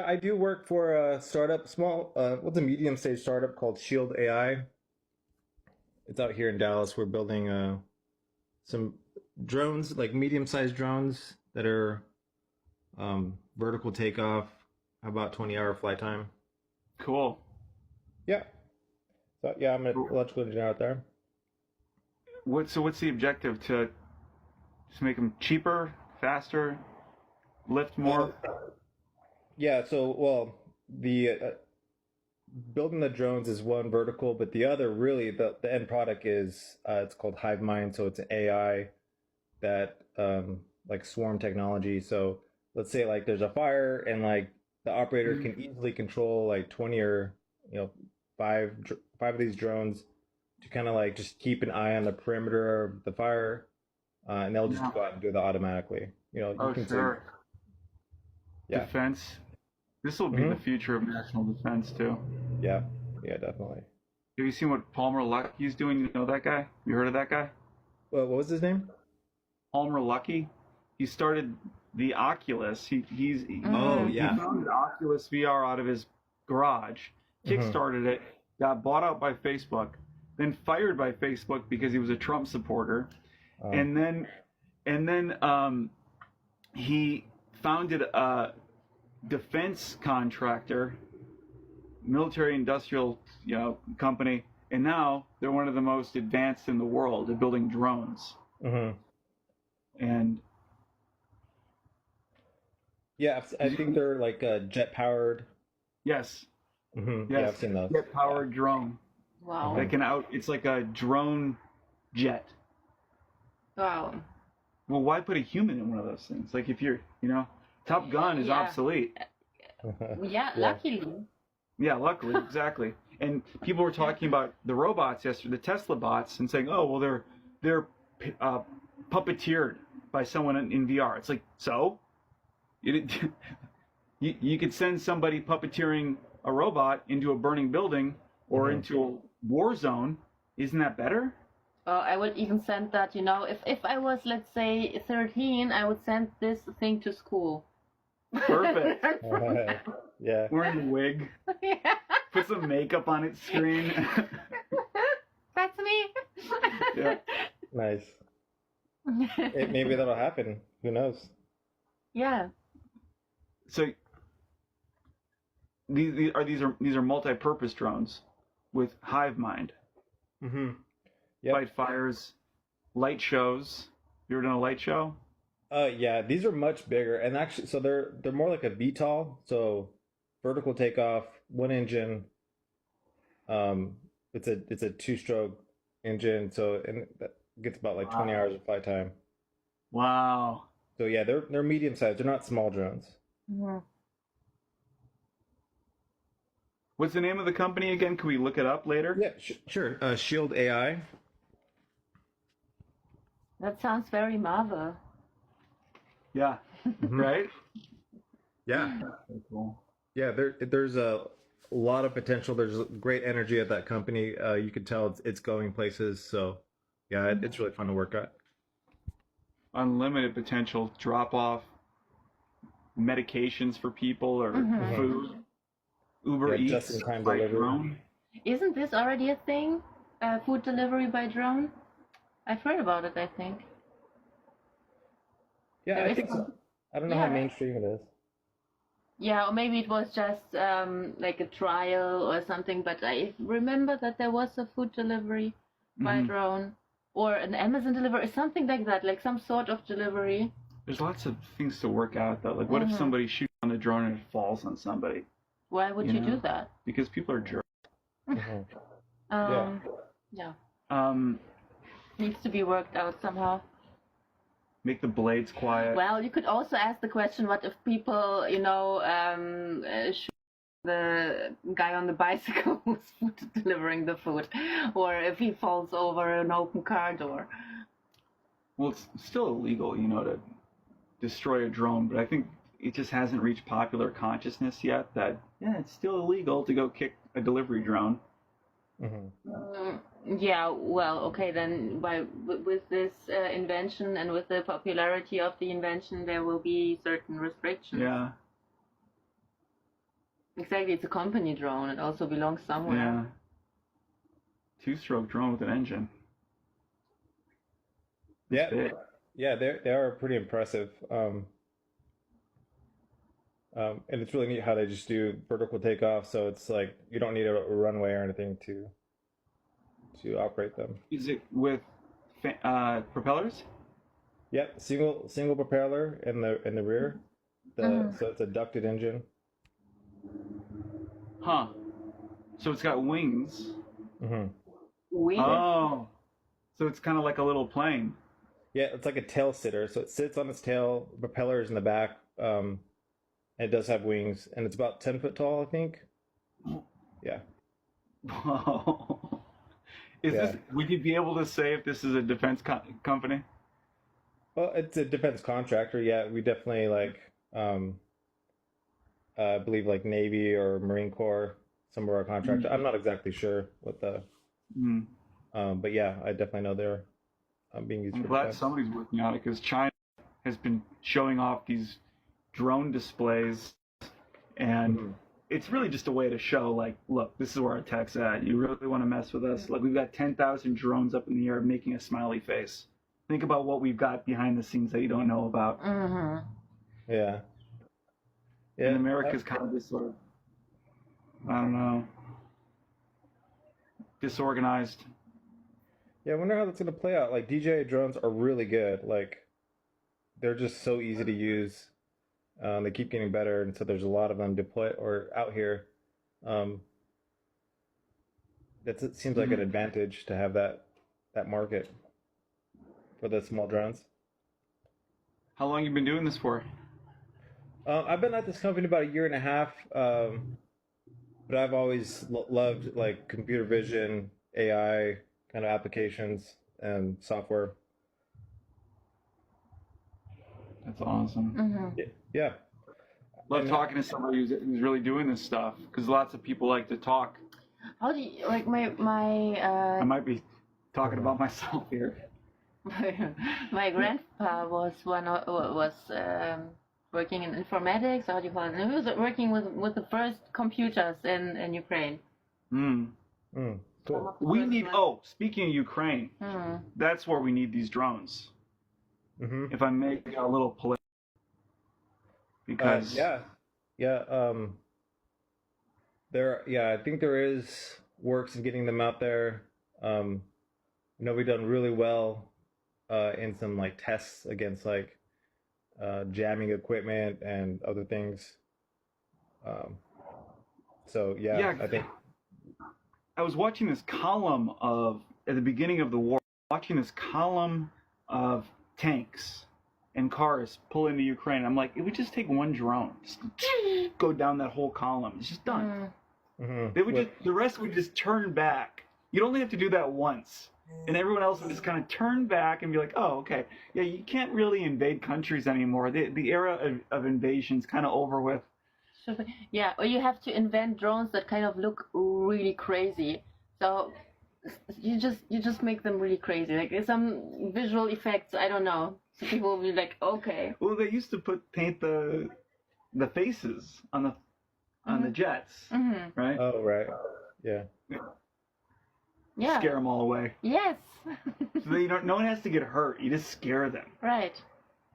I do work for a startup, what's a medium stage startup called Shield AI. It's out here in Dallas. We're building some drones, like medium sized drones that are vertical takeoff, about 20-hour flight time. Cool. Yeah. So yeah, I'm an electrical engineer out there. What's the objective to just make them cheaper, faster, lift Uh, more? yeah. So well, the building the drones is one vertical, but the other really the end product is it's called HiveMind. So it's an AI that like swarm technology. So let's say like there's a fire and like the operator Mhm. can easily control like 20 or five of these drones to kind of like just keep an eye on the perimeter of the fire, and they'll just Yeah. go out and do that automatically. You Oh, can say sure. yeah. Defense. This will be the Hmm. future of national defense too. Yeah, yeah, definitely. Have you seen what Palmer Luckey's doing? You know that guy? You heard of that guy? Well, what was his name? Palmer Luckey. He started the Oculus. Oh He yeah. founded Oculus VR out of his garage, Hmm. kickstarted it, got bought out by Facebook, then fired by Facebook because he was a Trump supporter, Oh. and then he founded a defense contractor, military industrial company, and now they're one of the most advanced in the world. They're building drones, Hmm. and Yeah, I think they're like jet powered. yes, Yeah, yes, I've seen those. jet Yeah. powered drone Wow. that Hmm. can out. It's like a drone jet. Wow. Well, why put a human in one of those things? Like if Top Gun is Yeah. obsolete. Yeah, Yeah. luckily. Yeah, luckily, exactly. And people were talking about the robots yesterday, the Tesla bots, and saying, "Oh, well, they're uh, puppeteered by someone in VR." It's like, so you you could send somebody puppeteering a robot into a burning building or Hmm. into a war zone. Isn't that better? I would even send that, if I was, let's say, 13, I would send this thing to school. Perfect. Yeah. Wearing a wig, Yeah. put some makeup on its screen. That's me. Yeah. Nice. Maybe that'll happen. Who knows? Yeah. So these are multi-purpose drones with hive mind. Hmm. Yep. Fight fires, light shows. You ever done a light show? Yeah, these are much bigger, and actually, so they're more like a VTOL, so vertical takeoff, one engine. Um, it's a two-stroke engine, so and that gets about like 20 Wow. hours of flight time. Wow. So yeah, they're medium sized. They're not small drones. Mhm. What's the name of the company again? Can we look it up later? Yeah, sure. Shield AI. That sounds very Marvel. Yeah. Hmm. Right? Yeah, Very cool. yeah. There's a lot of potential. There's great energy at that company. You could tell it's going places. So yeah, it's really fun to work at. Unlimited potential. Drop off medications for people or Mhm. Hmm. food. Uber Yeah, just Eats in time by delivery. drone. Isn't this already a thing? Food delivery by drone? I've heard about it, I think. Yeah, There I is think some. so. I don't know how Yeah. mainstream it is. Yeah, or maybe it was just like a trial or something, but I remember that there was a food delivery by Hmm. drone or an Amazon delivery, something like that, like some sort of delivery. There's lots of things to work out though. Like, what if Hmm. somebody shoots on a drone and it falls on somebody? Why would You you do know, that? because people are jerks. Hmm. Yeah. Um, yeah, Um, needs to be worked out somehow. make the blades quiet. Well, you could also ask the question, what if people, shoot the guy on the bicycle who's food delivering the food, or if he falls over an open car door. Well, it's still illegal, to destroy a drone, but I think it just hasn't reached popular consciousness yet that, yeah, it's still illegal to go kick a delivery drone. Hmm. Yeah, well, okay, then with this invention and with the popularity of the invention, there will be certain restrictions. Yeah. Exactly, it's a company drone. It also belongs somewhere. Yeah. Two-stroke drone with an engine. It's Yeah, big. yeah, they are pretty impressive. And it's really neat how they just do vertical takeoff, so it's like you don't need a runway or anything to operate them. Is it with propellers? Yep, single propeller in the rear. Mhm. So it's a ducted engine. Huh. So it's got wings. Hmm. Wings? Oh. So it's kind of like a little plane. Yeah, it's like a tail sitter. So it sits on its tail, propellers in the back, and it does have wings, and it's about 10 foot tall, I think. Yeah, Whoa. Is yeah. this? Would you be able to say if this is a defense company? Well, it's a defense contractor. Yeah, we definitely um, I believe like Navy or Marine Corps, some of our contractors. I'm not exactly sure what the, Hmm. but yeah, I definitely know they're being used I'm for glad defense. somebody's working on it because China has been showing off these drone displays, and Hmm. it's really just a way to show, like, look, this is where our tech's at. You really want to mess with us? Like, we've got 10,000 drones up in the air making a smiley face. Think about what we've got behind the scenes that you don't know about. Mm-hmm. Yeah, And yeah, America's kind of this sort of, I don't know, disorganized. yeah. I wonder how that's gonna play out. Like DJI drones are really good. Like they're just so easy to use. They keep getting better, and so there's a lot of them deployed or out here. Um, it seems like an Mhm. advantage to have that market for the small drones. How long you been doing this for? I've been at this company about a year and a half, but I've always loved like computer vision, AI kind of applications and software. That's awesome. Mm-hmm. Yeah, Love and talking to somebody who's really doing this stuff because lots of people like to talk. How do you like my I might be talking Mhm. about myself here. my grandpa was working in informatics. How do you call it? He was working with the first computers in Ukraine. Hmm. Some Cool. of the We first need. ones. Oh, speaking of Ukraine, Hmm. that's where we need these drones. Hmm. If I make a little play, because Yeah, yeah. Yeah, I think there is works in getting them out there. Um, we've done really well in some like tests against like jamming equipment and other things. Um, so yeah, yeah, I think. I was watching this column of at the beginning of the war, watching this column of tanks and cars pull into Ukraine. I'm like, it would just take one drone, just go down that whole column. It's just done. Mhm. They would just the rest would just turn back. You'd only have to do that once, and everyone else would just kind of turn back and be like, "Oh, okay, yeah, you can't really invade countries anymore. The era of invasion's kind of over with." Yeah, or you have to invent drones that kind of look really crazy. So you just make them really crazy, like some visual effects. I don't know. So people will be like, okay. Well, they used to paint the faces on the Mhm. jets, Mhm. right? Oh, right. Yeah. Yeah. Scare them all away. Yes. So they don't. No one has to get hurt. You just scare them. Right.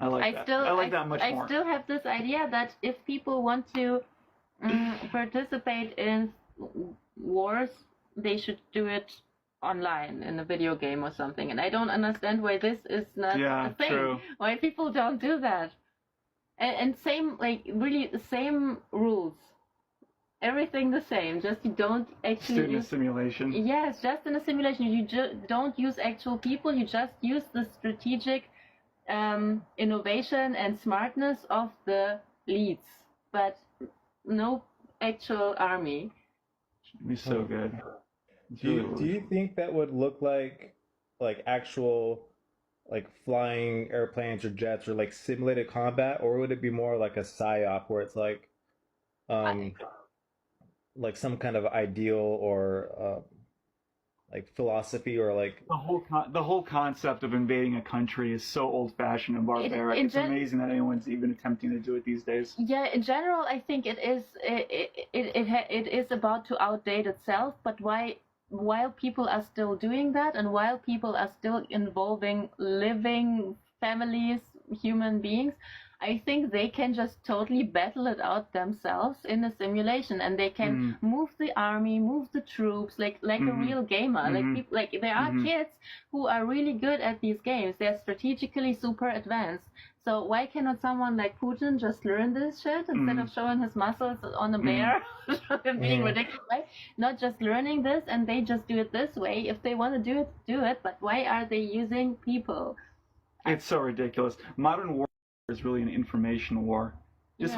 I like that. I like that much I more. still have this idea that if people want to participate in wars, they should do it online in a video game or something. And I don't understand why this is not Yeah, a thing. true. Why people don't do that. And same, like really the same rules. Everything the same. Just you don't actually Student use. simulation. Yes, just in a simulation. You don't use actual people. You just use the strategic innovation and smartness of the leads, but no actual army. It'd be so good. It's Do really, you do really you think that would look like actual like flying airplanes or jets or like simulated combat, or would it be more like a psyop where it's I, um like some kind of ideal or like philosophy or like The whole concept of invading a country is so old-fashioned and barbaric. It's amazing that anyone's even attempting to do it these days. Yeah, in general, I think it is about to outdate itself. But while people are still doing that, and while people are still involving living families, human beings, I think they can just totally battle it out themselves in a simulation, and they can move the army, move the troops, like a real gamer. Like people, like there are kids who are really good at these games. They're strategically super advanced. So why cannot someone like Putin just learn this shit instead of showing his muscles on a bear and being ridiculous? Right? Not just learning this, and they just do it this way. If they want to do it, do it. But why are they using people? It's so ridiculous. Modern war is really an information war. It's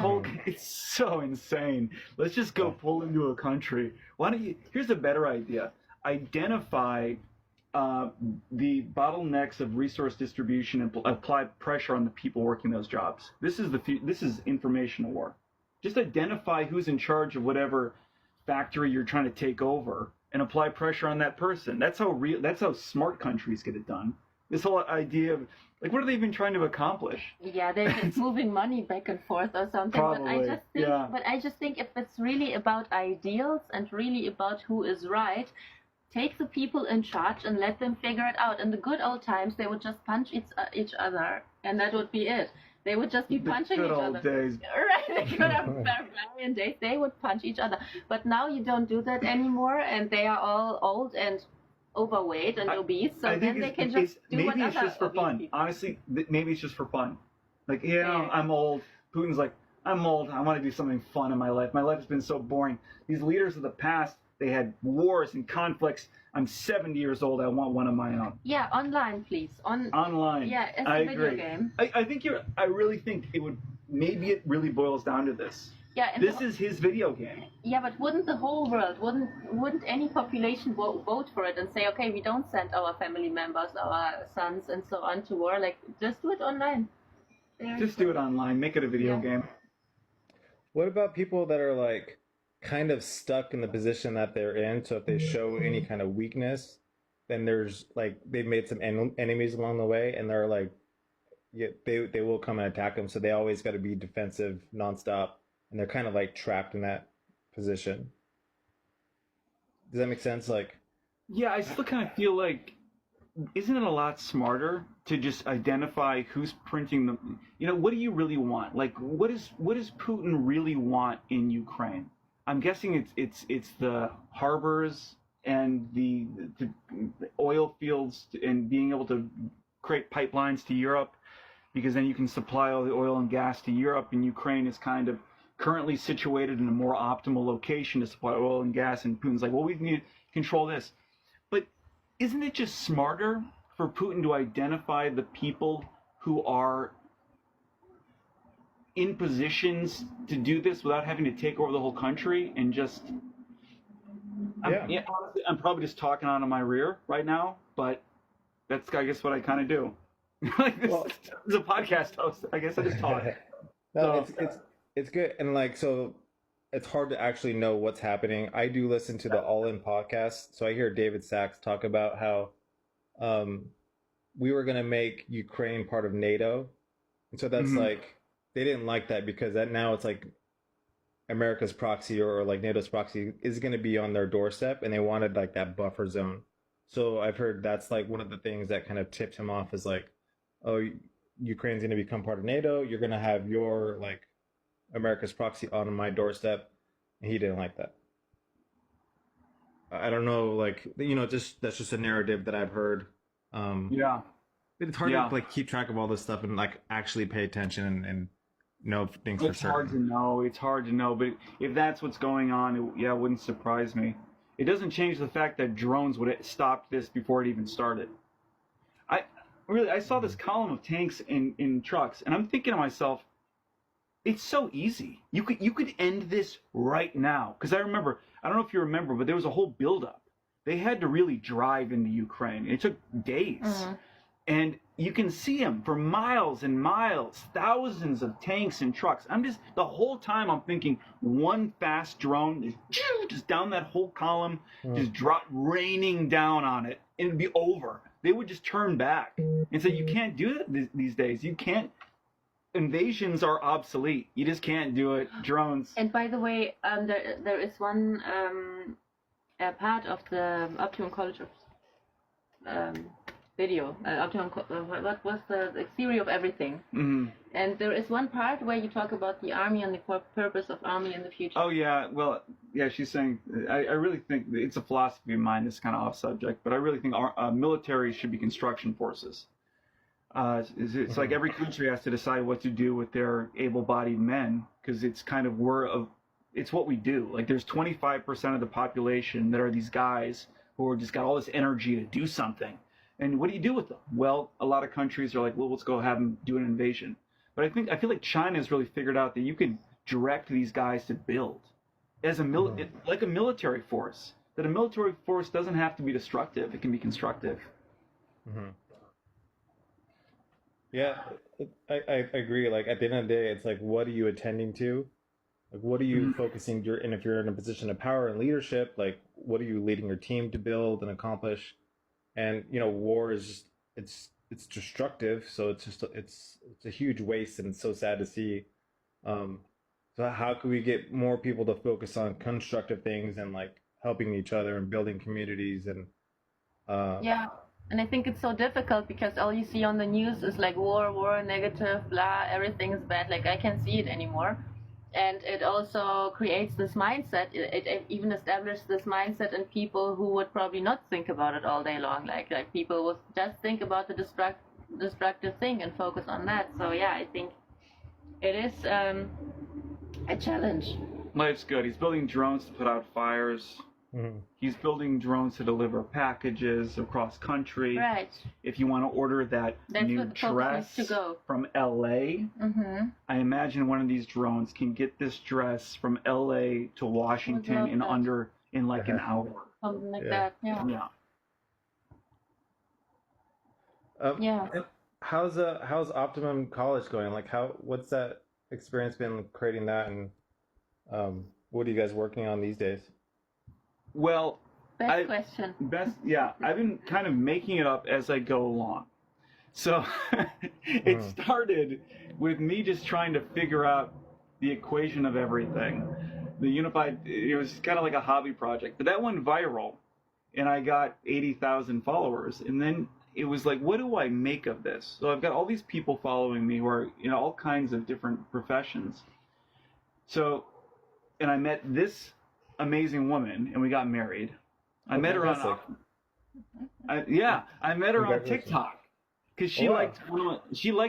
so insane. Let's just go pull into a country. Why don't you? Here's a better idea. Identify the bottlenecks of resource distribution and apply pressure on the people working those jobs. This is information war. Just identify who's in charge of whatever factory you're trying to take over and apply pressure on that person. That's how smart countries get it done. This whole idea of like, what are they even trying to accomplish? Yeah, they're just moving money back and forth or something. Probably, but I just think if it's really about ideals and really about who is right, take the people in charge and let them figure it out. In the good old times, they would just punch each other, and that would be it. They would just be punching each other. Good old days. Right, the good old barbarian days. They would punch each other. But now you don't do that anymore, and they are all old and overweight and obese, so then they can just do maybe whatever. It's just for fun. People. Honestly, maybe it's just for fun. Like, I'm old. Putin's like, I'm old. I want to do something fun in my life. My life has been so boring. These leaders of the past, they had wars and conflicts. I'm 70 years old. I want one of my own. Yeah, online, please. Online. Yeah, it's a video game. I really think it would. Maybe it really boils down to this. Yeah, this is his video game. Yeah, but wouldn't the whole world, wouldn't any population vote for it and say, okay, we don't send our family members, our sons, and so on to war? Like, just do it online. Just do it online. Make it a video game. What about people that are like kind of stuck in the position that they're in? So if they show any kind of weakness, then there's like they've made some enemies along the way, and they're like, yeah, they will come and attack them. So they always got to be defensive nonstop. And they're kind of like trapped in that position. Does that make sense? Like, yeah, I still kind of feel like, isn't it a lot smarter to just identify who's printing them? You know, what do you really want? Like, what does Putin really want in Ukraine? I'm guessing it's the harbors and the oil fields and being able to create pipelines to Europe, because then you can supply all the oil and gas to Europe, and Ukraine is kind of currently situated in a more optimal location to supply oil and gas, and Putin's like, well, we need to control this. But isn't it just smarter for Putin to identify the people who are in positions to do this without having to take over the whole country and just... honestly, I'm probably just talking out of my rear right now, but that's, I guess, what I kind of do. Like, this is a podcast host. I guess I just talk. No, it's good. And like, so it's hard to actually know what's happening. I do listen to the All In podcast. So I hear David Sachs talk about how we were going to make Ukraine part of NATO. And so that's like, they didn't like that because that now it's like America's proxy or like NATO's proxy is going to be on their doorstep, and they wanted like that buffer zone. So I've heard that's like one of the things that kind of tipped him off is like, oh, Ukraine's going to become part of NATO. You're going to have your like America's proxy on my doorstep, and he didn't like that. I don't know, like, you know, just that's just a narrative that I've heard. It's hard to like keep track of all this stuff and like actually pay attention and know things for certain. It's hard to know, but if that's what's going on, it wouldn't surprise me. It doesn't change the fact that drones would have stopped this before it even started. I saw this column of tanks in trucks, and I'm thinking to myself, it's so easy. You could end this right now. Because I don't know if you remember, but there was a whole buildup. They had to really drive into Ukraine. It took days. And you can see them for miles and miles, thousands of tanks and trucks. The whole time I'm thinking one fast drone, just down that whole column, just raining down on it, and it'd be over. They would just turn back and say, you can't do that these days. You can't. Invasions are obsolete. You just can't do it. Drones. And by the way, there is one part of the Optimum College of video. What was the theory of everything? Mm-hmm. And there is one part where you talk about the army and the purpose of army in the future. Oh yeah, well yeah, she's saying I really think it's a philosophy of mine. This is kind of off subject, but I really think our military should be construction forces. It's like every country has to decide what to do with their able-bodied men, because it's kind of it's what we do. Like there's 25% of the population that are these guys who are just got all this energy to do something. And what do you do with them? Well, a lot of countries are like, well, let's go have them do an invasion. But I feel like China has really figured out that you can direct these guys to build as like a military force. That a military force doesn't have to be destructive; it can be constructive. Mm-hmm. Yeah, I agree. Like at the end of the day, it's like, what are you attending to? Like, what are you focusing your? And if you're in a position of power and leadership, like, what are you leading your team to build and accomplish? And war is just, it's destructive. So it's a huge waste, and it's so sad to see. So how can we get more people to focus on constructive things and like helping each other and building communities and yeah. And I think it's so difficult because all you see on the news is like war, negative, blah, everything's bad. Like I can't see it anymore. And it also creates this mindset. It even established this mindset in people who would probably not think about it all day long. Like people would just think about the destructive thing and focus on that. So yeah, I think it is a challenge. Life's good. He's building drones to put out fires. Mm-hmm. He's building drones to deliver packages across country. Right. If you want to order that new dress from LA, I imagine one of these drones can get this dress from LA to Washington in like an hour. Something like that. Yeah. Yeah. And how's Optimum College going? Like what's that experience been creating that, and what are you guys working on these days? Well, question. I've been kind of making it up as I go along. So it started with me just trying to figure out the equation of everything. It was kind of like a hobby project, but that went viral and I got 80,000 followers. And then it was like, what do I make of this? So I've got all these people following me who are, all kinds of different professions. So, and I met this amazing woman and we got married. I met her on TikTok because she liked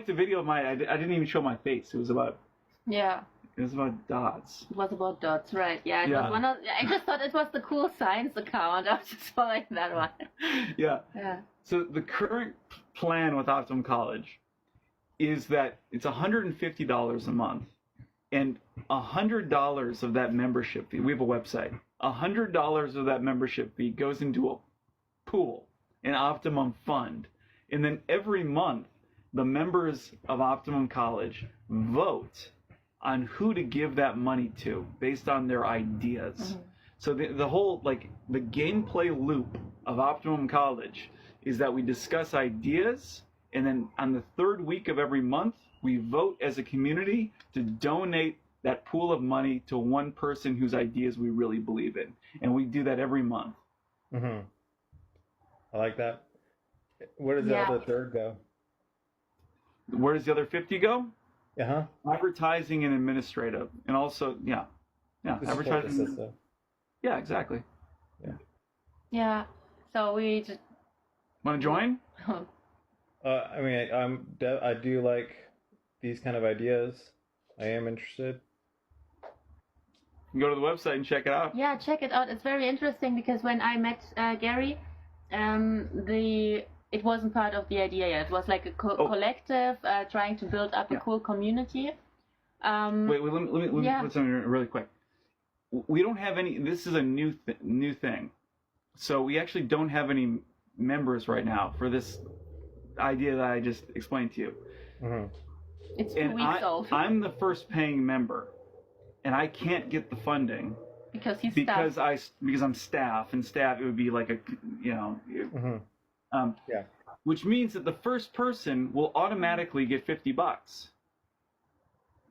the video of mine. I didn't even show my face. It was about dots. It was about dots, right? Yeah, it was one of. I just thought it was the cool science account. I was just following that one. Yeah. So the current plan with Optimum College is that it's $150 a month. And $100 of that membership fee, we have a website, $100 of that membership fee goes into a pool, an Optimum fund. And then every month, the members of Optimum College vote on who to give that money to based on their ideas. So the whole, the gameplay loop of Optimum College is that we discuss ideas, and then on the third week of every month, we vote as a community to donate that pool of money to one person whose ideas we really believe in. And we do that every month. I like that. Where does the other third go? Where does the other 50 go? Advertising and administrative. And also, advertising. Yeah, exactly. Yeah. So we just... Want to join? I mean, I do like these kind of ideas. I am interested. Go to the website and check it out. Yeah, check it out. It's very interesting because when I met Gary, it wasn't part of the idea yet. It was like a collective trying to build up a cool community. Wait, let me put something really quick. We don't have any. This is a new thing. So we actually don't have any members right now for this idea that I just explained to you. Hmm. It's 2 And weeks old I'm the first paying member, and I can't get the funding because he's because staff. because I'm staff, and staff it would be like a Hmm. Yeah. which means that the first person will automatically get $50.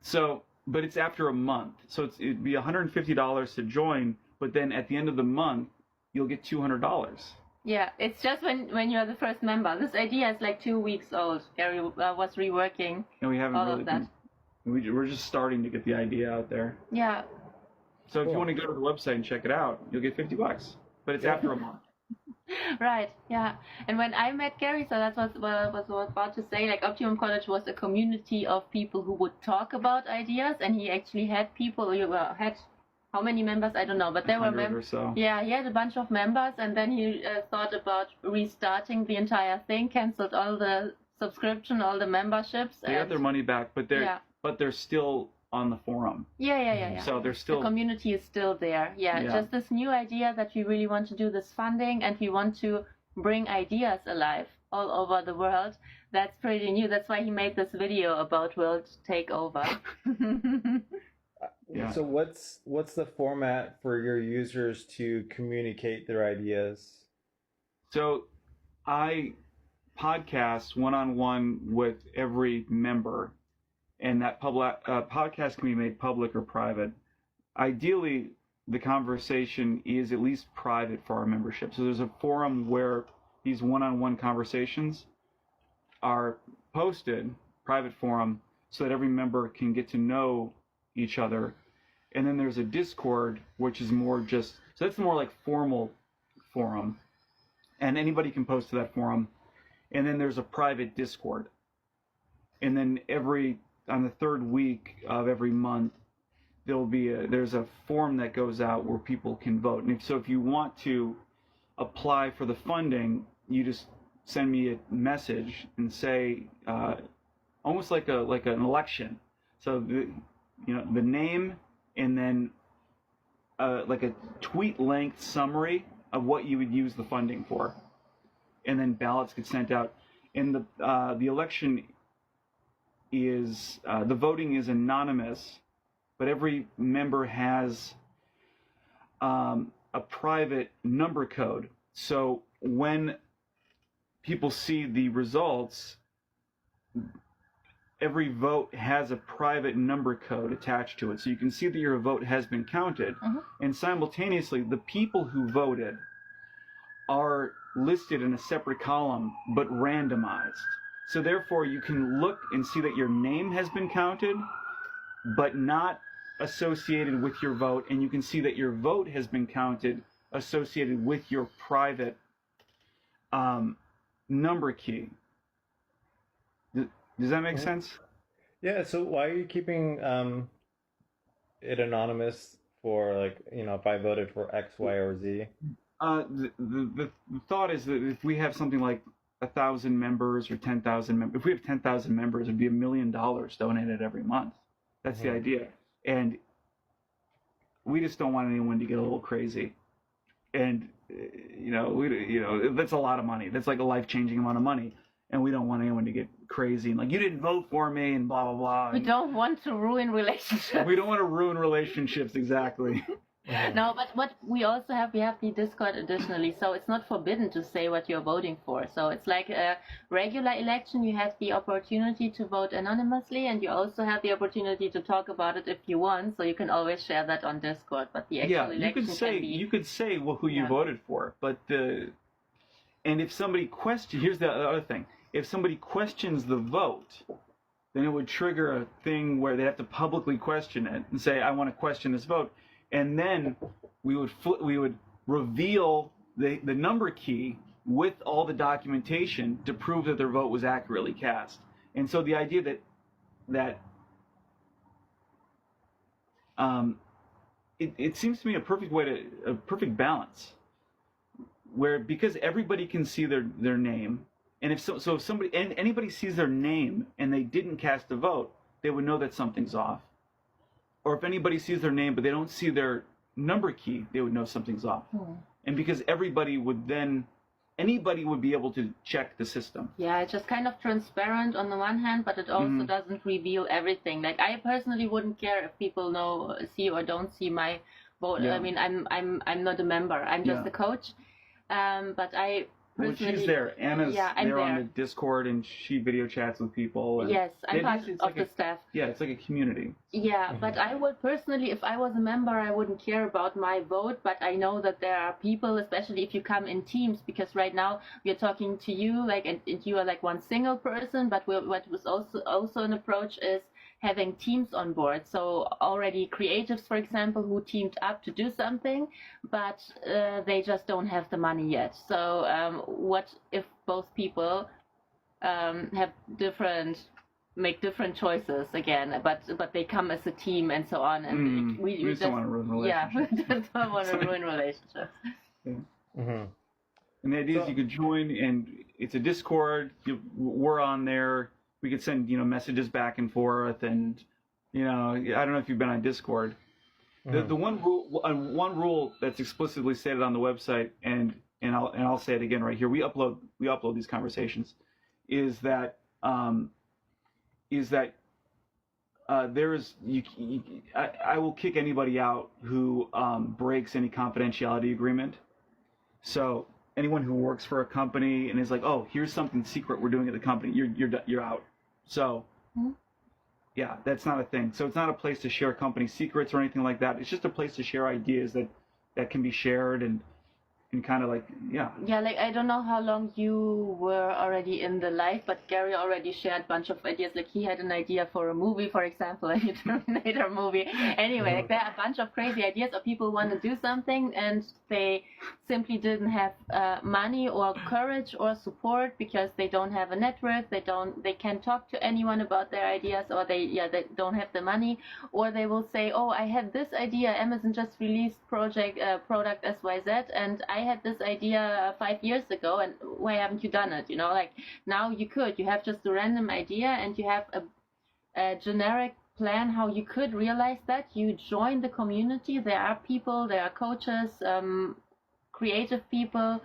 So, but it's after a month, so it'd be $150 to join, but then at the end of the month you'll get $200. Yeah, it's just when you're the first member. This idea is like 2 weeks old. Gary was reworking And we haven't all really of that. we're just starting to get the idea out there. Yeah, So if you Cool. want to go to the website and check it out, you'll get $50, but it's after a month. right. Yeah, and when I met Gary, so that's what I was about to say. Like Optimum College was a community of people who would talk about ideas, and he actually had people. Had how many members? I don't know, but there were 100 or members. so. Yeah, he had a bunch of members, and then he thought about restarting the entire thing, canceled all the subscription, all the memberships. They got their money back, but they're still on the forum. Yeah. So they're The still community is still there. Yeah, Yeah. just this new idea that we really want to do this funding, and we want to bring ideas alive all over the world. That's pretty new. That's why he made this video about world takeover. Yeah. So what's the format for your users to communicate their ideas? So I podcast one-on-one with every member, and that podcast can be made public or private. Ideally, the conversation is at least private for our membership. So there's a forum where these one-on-one conversations are posted, private forum, so that every member can get to know each other. And then there's a Discord, which is more just, so that's more like formal forum. And anybody can post to that forum. And then there's a private Discord. And then on the third week of every month, there's a form that goes out where people can vote. And if you want to apply for the funding, you just send me a message and say, almost like an election. So the name, and then like a tweet length summary of what you would use the funding for, and then ballots get sent out. And the election is the voting is anonymous, but every member has a private number code. So when people see the results, every vote has a private number code attached to it. So you can see that your vote has been counted. Mhm. And simultaneously, the people who voted are listed in a separate column, but randomized. So therefore, you can look and see that your name has been counted, but not associated with your vote. And you can see that your vote has been counted associated with your private number key. Does that make sense? Yeah, so why are you keeping it anonymous for, like, if I voted for X, Y, or Z? The thought is that if we have something like 1,000 members or 10,000 members, if we have 10,000 members, it'd be $1 million donated every month. That's the idea. And we just don't want anyone to get a little crazy. And, that's a lot of money. That's like a life-changing amount of money. And we don't want anyone to get crazy and like, you didn't vote for me and blah, blah, blah. We don't want to ruin relationships. We don't want to ruin relationships, exactly. No, but what we also have, we have the Discord additionally, so it's not forbidden to say what you're voting for. So it's like a regular election, you have the opportunity to vote anonymously, and you also have the opportunity to talk about it if you want, so you can always share that on Discord. But the actual election can be... You could say who you Yeah. voted for, but and if somebody here's the other thing. If somebody questions the vote, then it would trigger a thing where they have to publicly question it and say, I want to question this vote. And then we would reveal the number key with all the documentation to prove that their vote was accurately cast. And so the idea that it seems to me a perfect balance, where because everybody can see their name, and if anybody sees their name and they didn't cast a vote, they would know that something's off. Or if anybody sees their name but they don't see their number key, they would know something's off. And because everybody would then anybody would be able to check the system. Yeah, it's just kind of transparent on the one hand, but it also doesn't reveal everything. Like I personally wouldn't care if people see or don't see my vote. Yeah. I mean, I'm not a member. I'm just a coach. But I Well, personally, she's there. Anna's I'm there on there. the Discord, and she video chats with people. And Yes, I'm part it's of like the staff. Yeah, it's like a community. Yeah, but I would personally, if I was a member, I wouldn't care about my vote. But I know that there are people, especially if you come in teams, because right now we are talking to you, like, and you are like one single person. But what was also an approach is having teams on board. So already creatives, for example, who teamed up to do something, but they just don't have the money yet. So what if both people have make different choices again, but they come as a team and so on, and we just don't want to ruin relationships. Yeah, we just don't want to ruin relationships. Mm-hmm. And the idea is you could join, and it's a Discord. We're on there. We could send messages back and forth, and I don't know if you've been on Discord. The one rule that's explicitly stated on the website, and I'll say it again right here. We upload these conversations, is that I will kick anybody out who breaks any confidentiality agreement. So anyone who works for a company and is like, oh, here's something secret we're doing at the company, you're out. So yeah, that's not a thing. So it's not a place to share company secrets or anything like that. It's just a place to share ideas that can be shared and kind of like, yeah. Yeah, like I don't know how long you were already in the live, but Gary already shared a bunch of ideas. Like he had an idea for a movie, for example, a Terminator movie. Anyway, like there are a bunch of crazy ideas, or people want to do something and they simply didn't have money or courage or support because they don't have a network. They can't talk to anyone about their ideas, or they don't have the money, or they will say, oh, I had this idea. Amazon just released product XYZ, and I had this idea 5 years ago, and why haven't you done it? Like now you have just a random idea, and you have a generic plan how you could realize that. You join the community. There are people, there are coaches, creative people,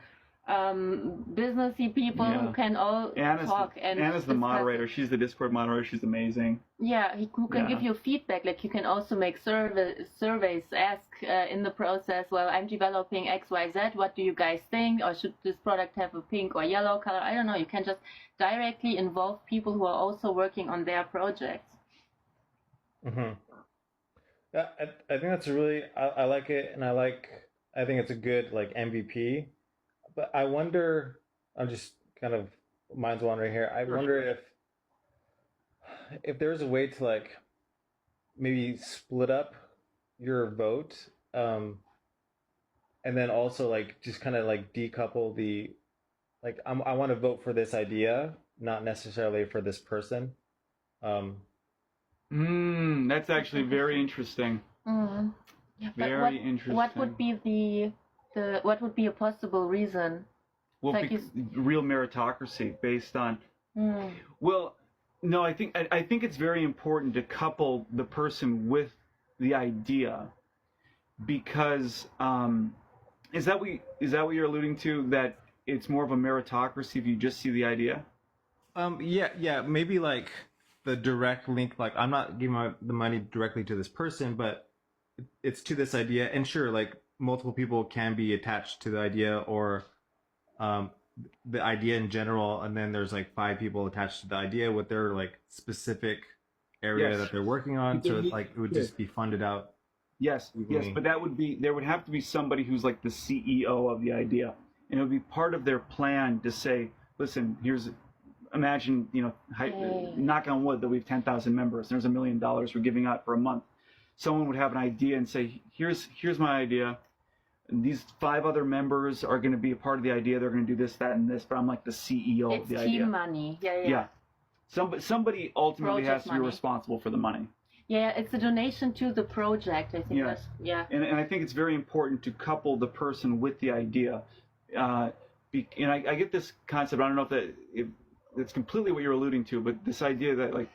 businessy people who can all talk. Anna's the moderator. She's the Discord moderator. She's amazing. Yeah, who can give you feedback. Like you can also make surveys, ask in the process, well, I'm developing XYZ, what do you guys think? Or should this product have a pink or yellow color? I don't know. You can just directly involve people who are also working on their projects. Mm-hmm. Yeah, I think that's really, I like it, and I think it's a good like MVP. But I wonder, I'm just kind of mind's wandering here. I wonder if there's a way to like maybe split up your vote, and then also like just kind of like decouple the like I want to vote for this idea, not necessarily for this person. That's actually very interesting. Very interesting. What would be what would be a possible reason? Well, like real meritocracy based on. Well, no, I think it's very important to couple the person with the idea, because is that what you're alluding to? That it's more of a meritocracy if you just see the idea. Yeah, maybe like the direct link. Like I'm not giving the money directly to this person, but it's to this idea. And sure, like multiple people can be attached to the idea, or the idea in general, and then there's like 5 people attached to the idea with their like specific area that they're working on. So it would just be funded out. Yes, but there would have to be somebody who's like the CEO of the idea, and it would be part of their plan to say, listen, imagine, knock on wood that we have 10,000 members. There's $1 million we're giving out for a month. Someone would have an idea and say, here's my idea. And these 5 other members are going to be a part of the idea. They're going to do this, that, and this. But I'm like the CEO of the idea. It's team money. Yeah. Somebody ultimately Project has to be responsible for the money. Yeah, it's a donation to the project. I think And I think it's very important to couple the person with the idea. And I get this concept. I don't know if it's completely what you're alluding to, but this idea that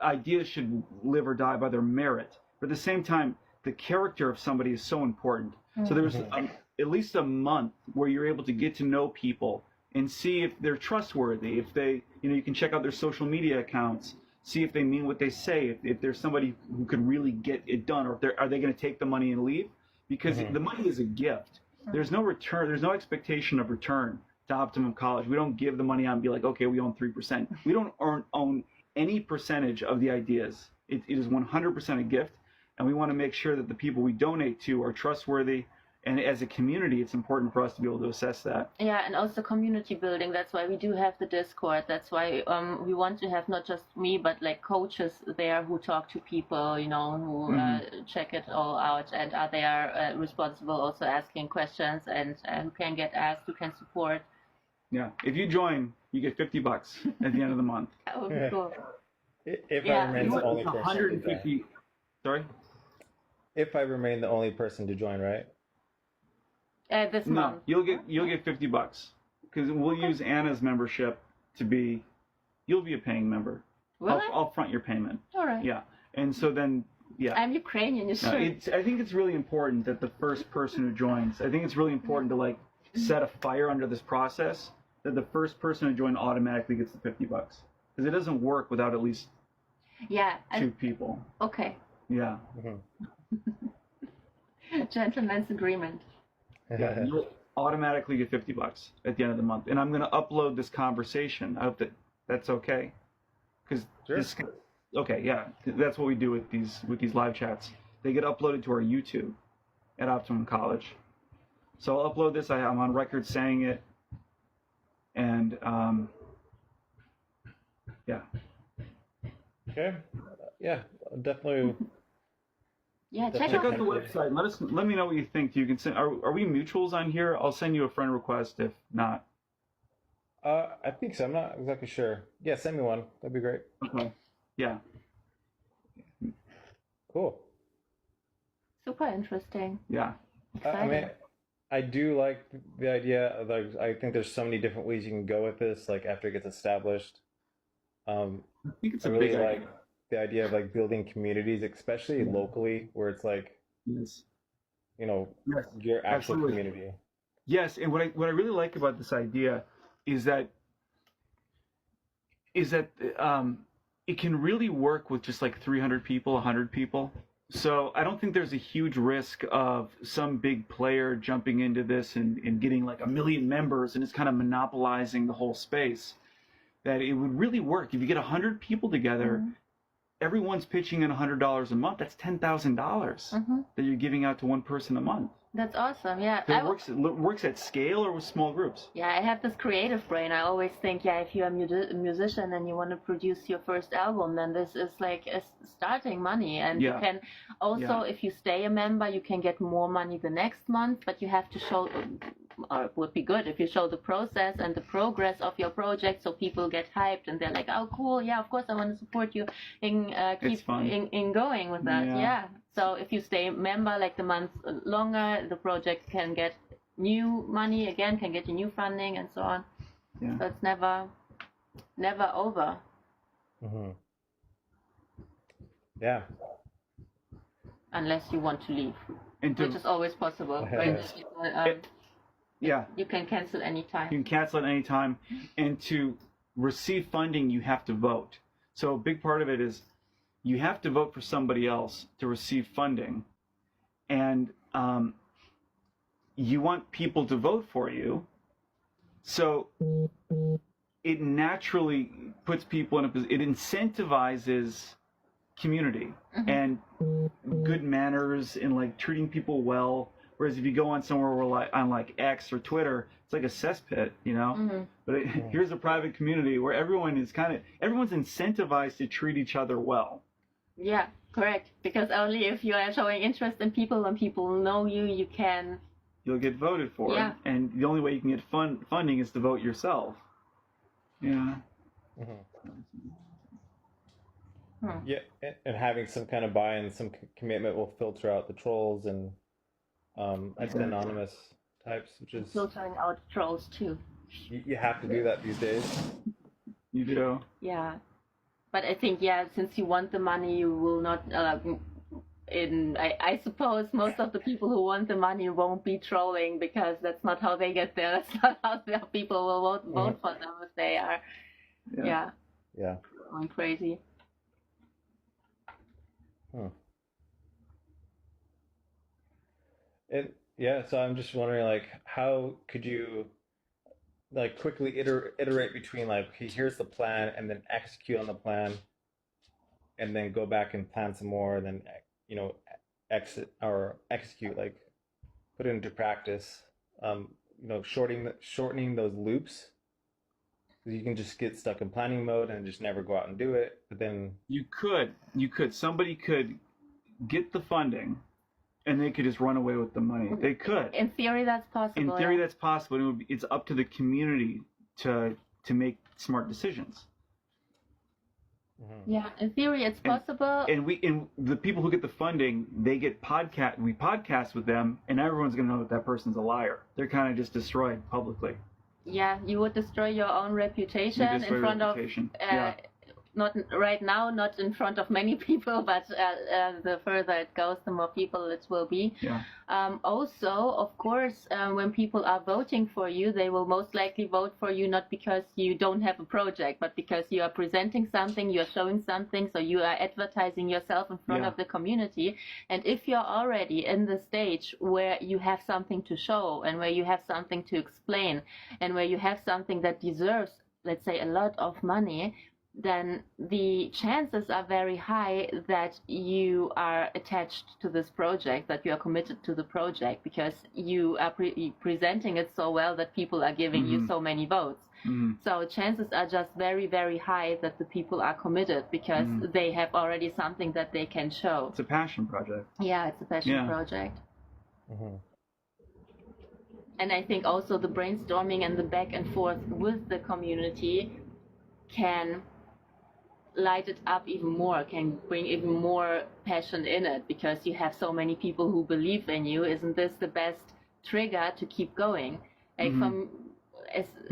ideas should live or die by their merit. But at the same time, the character of somebody is so important. So there's at least a month where you're able to get to know people and see if they're trustworthy. If they, you can check out their social media accounts, see if they mean what they say. If there's somebody who could really get it done, or are they going to take the money and leave? Because the money is a gift. There's no return. There's no expectation of return to Optimum College. We don't give the money out and be like, okay, we own 3%. We don't own any percentage of the ideas. It is 100% a gift, and we want to make sure that the people we donate to are trustworthy. And as a community, it's important for us to be able to assess that. Yeah, and also community building. That's why we do have the Discord. That's why we want to have not just me, but like coaches there who talk to people, who check it all out and are there responsible, also asking questions, and who can get asked, who can support. Yeah, if you join, you get $50 at the end of the month. That would be cool. If I remain the only person. 150. Sorry. If I remain the only person to join, right? This month. You'll get $50 because we'll use Anna's membership to be. You'll be a paying member. Will I'll front your payment. All right. Yeah, and so then I'm Ukrainian. You should. I think it's really important that the first person who joins. I think it's really important to like set a fire under this process. That the first person to join automatically gets the $50 because it doesn't work without at least two people. Okay. Yeah. Gentleman's agreement. Yeah, you'll automatically get $50 at the end of the month, and I'm going to upload this conversation. I hope that's okay, because okay, yeah, that's what we do with these live chats. They get uploaded to our YouTube at Optimum College. So I'll upload this. I'm on record saying it, and yeah. Okay. Yeah, definitely. Yeah, Check out the website. Let me know what you think. You can send. Are we mutuals on here? I'll send you a friend request if not. I think so. I'm not exactly sure. Yeah, send me one. That'd be great. Okay. Yeah. Cool. Super interesting. Yeah. I mean, I do like the idea of like. I think there's so many different ways you can go with this. Like after it gets established. I think it's I a really big like idea. the idea of like building communities, especially locally, where it's like, Yes. your actual Absolutely. community. Yes, and what I really like about this idea is that it can really work with just like 300 people, 100 people. So I don't think there's a huge risk of some big player jumping into this and getting like 1 million members and it's kind of monopolizing the whole space. That it would really work if you get 100 people together. Everyone's pitching in $100 a month. That's $10,000 that you're giving out to one person a month. That's awesome. Yeah. It works at scale or with small groups. Yeah, I have this creative brain. I always think, if you're a musician and you want to produce your first album, then this is like a starting money. And you can also, if you stay a member, you can get more money the next month, but you have to show, it would be good if you show the process and the progress of your project so people get hyped and they're like, oh, cool. Yeah, of course I want to support you in going with that. Yeah. So if you stay a member like the month longer, the project can get new money again, can get you new funding and so on. Yeah. So it's never over. Yeah. Unless you want to leave, which is always possible. Right? You can cancel anytime. You can cancel at any time. And to receive funding, you have to vote. So a big part of it is you have to vote for somebody else to receive funding. And you want people to vote for you. So it naturally puts people in a position, it incentivizes community and good manners and like treating people well. Whereas if you go on somewhere where like on like X or Twitter, it's like a cesspit, But here's a private community where everyone's incentivized to treat each other well. Yeah, correct. Because only if you are showing interest in people, when people know you, you'll get voted for. Yeah. And the only way you can get funding is to vote yourself. Yeah. Yeah, and having some kind of buy-in, some commitment will filter out the trolls and I'd say anonymous types, which is filtering out trolls too. You have to do that these days. You do. Yeah, but I think since you want the money, you will not I suppose most of the people who want the money won't be trolling, because that's not how they get there. That's not how the people will vote for them if they are, Yeah. Yeah. going crazy. Huh. And yeah, so I'm just wondering, like, how could you like quickly iterate between like, okay, here's the plan, and then execute on the plan, and then go back and plan some more, and then you know, exit or execute, like put it into practice. You know, shortening those loops. 'Cause you can just get stuck in planning mode and just never go out and do it. But then, You could. Somebody could get the funding, and they could just run away with the money. They could. In theory, that's possible. In theory, yeah. that's possible. It's up to the community to make smart decisions. Yeah, in theory, it's possible. And the people who get the funding, they get podcast. We podcast with them, and everyone's gonna know that that person's a liar. They're kind of just destroyed publicly. Yeah, you would destroy your own reputation You destroy in front reputation. of, Yeah. not right now, not in front of many people, but the further it goes, the more people it will be. Yeah. Also, of course, when people are voting for you, they will most likely vote for you not because you don't have a project, but because you are presenting something, you are showing something, so you are advertising yourself in front Yeah. of the community. And if you're already in the stage where you have something to show, and where you have something to explain, and where you have something that deserves, let's say, a lot of money, then the chances are very high that you are attached to this project, that you are committed to the project, because you are presenting it so well that people are giving you so many votes. So chances are just very, very high that the people are committed, because they have already something that they can show. It's a passion project. Yeah, it's a passion project. And I think also the brainstorming and the back and forth with the community can light it up even more, can bring even more passion in it, because you have so many people who believe in you. Isn't this the best trigger to keep going? Like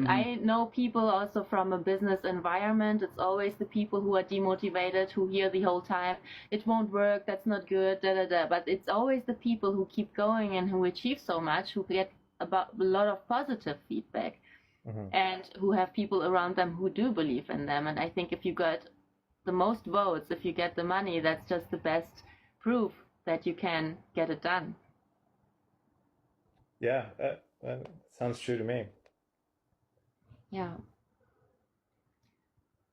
I know people also from a business environment, it's always the people who are demotivated, who hear the whole time, it won't work, that's not good, da da da. But it's always the people who keep going and who achieve so much, who get a lot of positive feedback, and who have people around them who do believe in them. And I think if you got the most votes, if you get the money, that's just the best proof that you can get it done. Yeah, that sounds true to me. Yeah.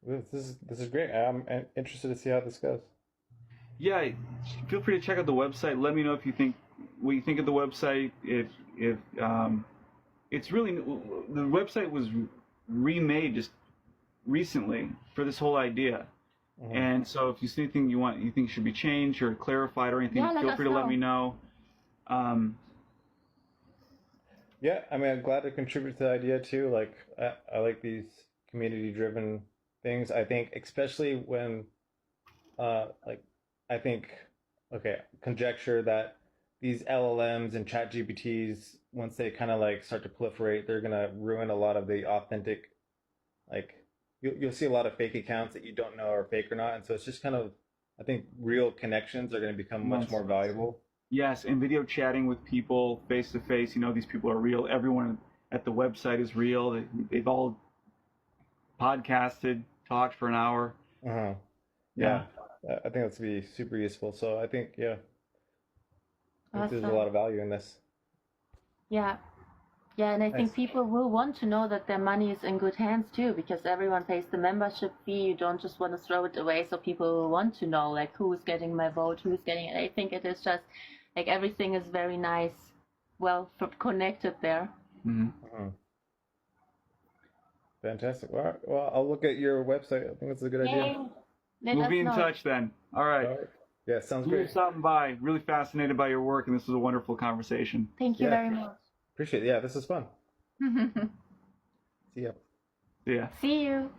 This is great. I'm interested to see how this goes. Yeah, feel free to check out the website. Let me know what you think of the website. If it's really, the website was remade just recently for this whole idea. And so if you see anything you think should be changed or clarified or anything, feel free to let me know. Yeah, I mean, I'm glad to contribute to the idea too. Like, I like these community-driven things. I think, especially when, like, I think, okay, conjecture that these LLMs and ChatGPTs, once they kind of like start to proliferate, they're gonna ruin a lot of the authentic, like, you'll see a lot of fake accounts that you don't know are fake or not. And so it's just kind of, I think real connections are going to become much more valuable. Yes, and video chatting with people face to face. You know, these people are real. Everyone at the website is real. They've all podcasted, talked for an hour. Yeah, I think that's going to be super useful. So I think, I think there's a lot of value in this. Yeah. Yeah, and I think people will want to know that their money is in good hands too, because everyone pays the membership fee. You don't just want to throw it away, so people will want to know, like, who's getting my vote, who's getting it. I think it is just, like, everything is very nice, well connected there. Fantastic. All right. Well, I'll look at your website. I think that's a good idea. We'll be in touch then. All right. Yeah, sounds You're great. stopping by. Really fascinated by your work, and this was a wonderful conversation. Thank you very much. Appreciate it. Yeah, this is fun. See ya. See ya. See you.